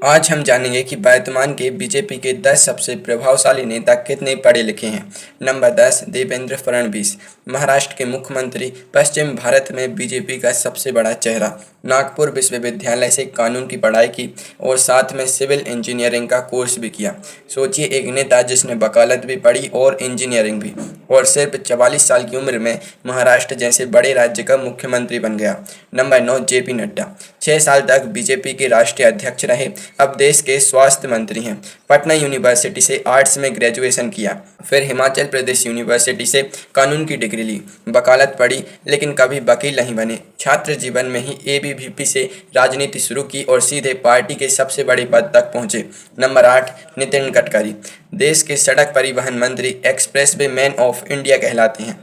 आज हम जानेंगे कि वर्तमान के बीजेपी के 10 सबसे प्रभावशाली नेता कितने पढ़े लिखे हैं। नंबर 10 देवेंद्र फडणवीस, महाराष्ट्र के मुख्यमंत्री, पश्चिम भारत में बीजेपी का सबसे बड़ा चेहरा। नागपुर विश्वविद्यालय से कानून की पढ़ाई की और साथ में सिविल इंजीनियरिंग का कोर्स भी किया। सोचिए, एक नेता जिसने वकालत भी पढ़ी और इंजीनियरिंग भी, और सिर्फ 44 साल की उम्र में महाराष्ट्र जैसे बड़े राज्य का मुख्यमंत्री बन गया। नंबर 9 जेपी नड्डा, 6 साल तक बीजेपी के राष्ट्रीय अध्यक्ष रहे, अब देश के स्वास्थ्य मंत्री हैं। पटना यूनिवर्सिटी से आर्ट्स में ग्रेजुएशन किया, फिर हिमाचल प्रदेश यूनिवर्सिटी से कानून की डिग्री ली, वकालत पढ़ी लेकिन कभी वकील नहीं बने। छात्र जीवन में ही एबीवीपी से राजनीति शुरू की और सीधे पार्टी के सबसे बड़े पद तक पहुंचे। नंबर 8 नितिन गडकरी, देश के सड़क परिवहन मंत्री, express way man of India कहलाते हैं।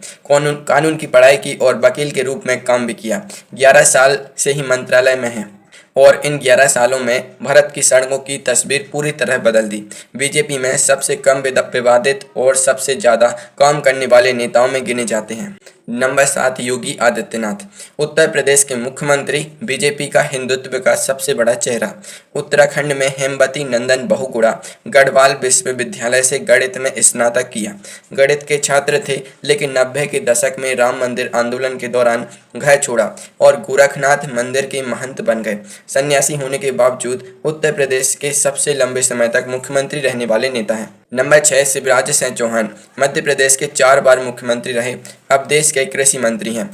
कानून की पढ़ाई की और वकील के रूप में काम भी किया। 11 साल से ही मंत्रालय में हैं और इन 11 सालों में भारत की सड़कों की तस्वीर पूरी तरह बदल दी। बीजेपी में सबसे कम विवादित और सबसे ज़्यादा काम करने वाले नेताओं में गिने जाते हैं। नंबर 7 योगी आदित्यनाथ, उत्तर प्रदेश के मुख्यमंत्री, बीजेपी का हिंदुत्व का सबसे बड़ा चेहरा। उत्तराखंड में हेमवती नंदन बहुगुणा गढ़वाल विश्वविद्यालय से गणित में स्नातक किया। गणित के छात्र थे लेकिन 90 के दशक में राम मंदिर आंदोलन के दौरान घर छोड़ा और गोरखनाथ मंदिर के महंत बन गए। सन्यासी होने के बावजूद उत्तर प्रदेश के सबसे लंबे समय तक मुख्यमंत्री रहने वाले नेता हैं। नंबर 6 शिवराज सिंह चौहान, मध्य प्रदेश के 4 बार मुख्यमंत्री रहे, अब देश के कृषि मंत्री हैं।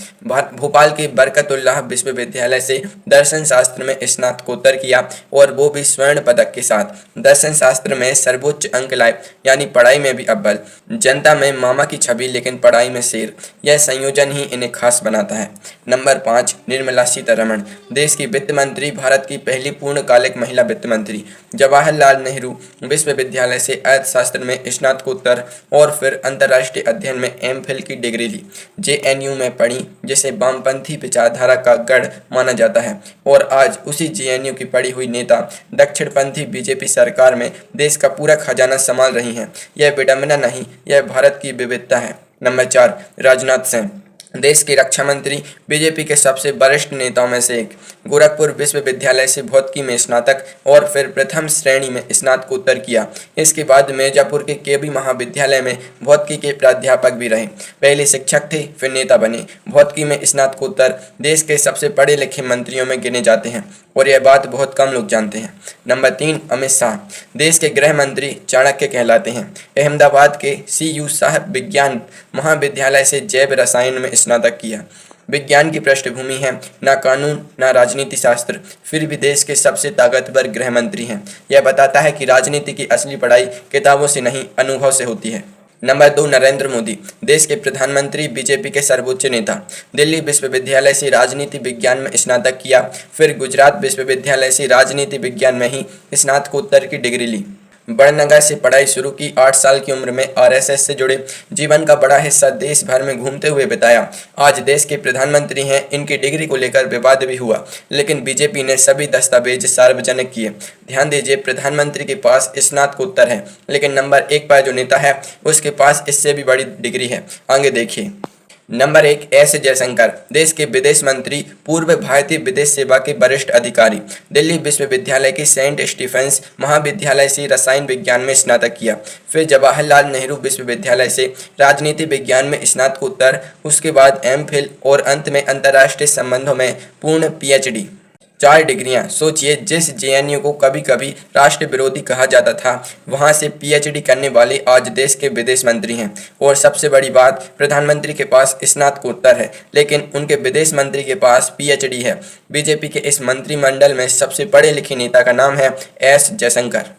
भोपाल के बरकतुल्लाह विश्वविद्यालय से दर्शन शास्त्र में स्नातकोत्तर किया और वो भी स्वर्ण पदक के साथ। दर्शन शास्त्र में सर्वोच्च अंक लाए, यानी पढ़ाई में भी अव्वल। जनता में मामा की छवि लेकिन पढ़ाई में शेर, यह संयोजन ही इन्हें खास बनाता है। नंबर 5 निर्मला सीतारमण, देश की वित्त मंत्री, भारत की पहली पूर्णकालिक महिला वित्त मंत्री। जवाहरलाल नेहरू विश्वविद्यालय से अर्थशास्त्र में स्नातकोत्तर और फिर अंतर्राष्ट्रीय अध्ययन में एमफिल की डिग्री ली। जेएनयू में पढ़ी, जिसे वामपंथी विचारधारा का गढ़ माना जाता है, और आज उसी जेएनयू की पढ़ी हुई नेता दक्षिणपंथी बीजेपी सरकार में देश का पूरा खजाना संभाल रही हैं। यह विडंबना नहीं, यह भारत की विविधता है। नंबर 4 राजनाथ सिंह, देश के रक्षा मंत्री, बीजेपी के सबसे वरिष्ठ नेताओं में से एक। गोरखपुर विश्वविद्यालय से भौतिकी में स्नातक और फिर प्रथम श्रेणी में स्नातकोत्तर किया। इसके बाद मिर्जापुर के केबी महाविद्यालय में भौतिकी के प्राध्यापक भी रहे। पहले शिक्षक थे, फिर नेता बने। भौतिकी में स्नातकोत्तर देश के सबसे पढ़े लिखे मंत्रियों में गिने जाते हैं और यह बात बहुत कम लोग जानते हैं। नंबर 3 अमित शाह, देश के गृह मंत्री, चाणक्य कहलाते हैं। अहमदाबाद के CU शाह विज्ञान महाविद्यालय से जैव रसायन में स्नातक किया। विज्ञान की पृष्ठभूमि है, ना कानून ना राजनीति शास्त्र, फिर भी देश के सबसे ताकतवर गृह मंत्री हैं। यह बताता है कि राजनीति की असली पढ़ाई किताबों से नहीं, अनुभव से होती है। नंबर 2 नरेंद्र मोदी, देश के प्रधानमंत्री, बीजेपी के सर्वोच्च नेता। दिल्ली विश्वविद्यालय से राजनीति विज्ञान में स्नातक किया, फिर गुजरात विश्वविद्यालय से राजनीति विज्ञान में ही स्नातकोत्तर की डिग्री ली। बड़नगर से पढ़ाई शुरू की। 8 साल की उम्र में आरएसएस से जुड़े, जीवन का बड़ा हिस्सा देश भर में घूमते हुए बिताया। आज देश के प्रधानमंत्री हैं। इनकी डिग्री को लेकर विवाद भी हुआ, लेकिन बीजेपी ने सभी दस्तावेज सार्वजनिक किए। ध्यान दीजिए, प्रधानमंत्री के पास स्नातकोत्तर है, लेकिन नंबर 1 पर जो नेता है उसके पास इससे भी बड़ी डिग्री है। आगे देखिए। नंबर 1 एस जयशंकर, देश के विदेश मंत्री, पूर्व भारतीय विदेश सेवा के वरिष्ठ अधिकारी। दिल्ली विश्वविद्यालय के सेंट स्टीफेंस महाविद्यालय से रसायन विज्ञान में स्नातक किया, फिर जवाहरलाल नेहरू विश्वविद्यालय से राजनीति विज्ञान में स्नातकोत्तर, उसके बाद एमफिल और अंत में अंतर्राष्ट्रीय संबंधों में पूर्ण PhD। 4 डिग्रियां। सोचिए, जिस जेएनयू को कभी कभी राष्ट्र विरोधी कहा जाता था, वहां से PhD करने वाले आज देश के विदेश मंत्री हैं। और सबसे बड़ी बात, प्रधानमंत्री के पास स्नातकोत्तर है, लेकिन उनके विदेश मंत्री के पास PhD है। बीजेपी के इस मंत्रिमंडल में सबसे पढ़े लिखे नेता का नाम है एस जयशंकर।